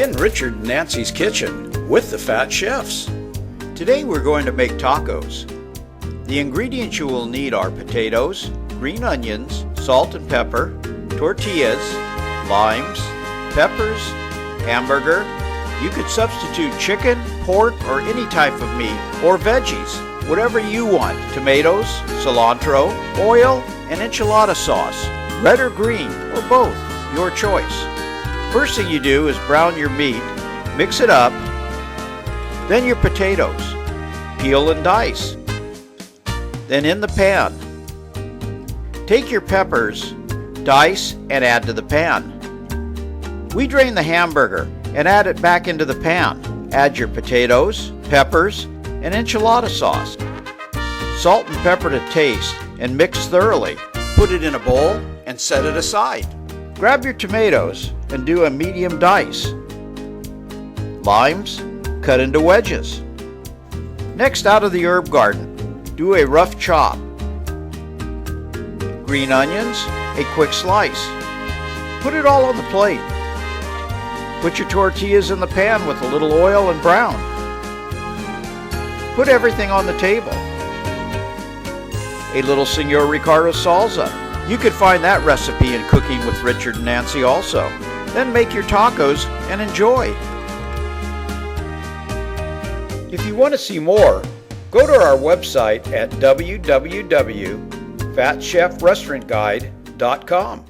in Richard and Nancy's kitchen with the Fat Chefs. Today we're going to make tacos. The ingredients you will need are potatoes, green onions, salt and pepper, tortillas, limes, peppers, hamburger. You could substitute chicken, pork, or any type of meat, or veggies, whatever you want. Tomatoes, cilantro, oil, and enchilada sauce, red or green, or both, your choice. First thing you do is brown your meat, mix it up, then your potatoes, peel and dice. Then in the pan, take your peppers, dice, and add to the pan. We drain the hamburger and add it back into the pan. Add your potatoes, peppers, and enchilada sauce. Salt and pepper to taste and mix thoroughly. Put it in a bowl and set it aside. Grab your tomatoes and do a medium dice. Limes, cut into wedges. Next, out of the herb garden, do a rough chop. Green onions, a quick slice. Put it all on the plate. Put your tortillas in the pan with a little oil and brown. Put everything on the table. A little Señor Ricardo salsa. You could find that recipe in Cooking with Richard and Nancy also. Then make your tacos and enjoy. If you want to see more, go to our website at www.fatchefrestaurantguide.com.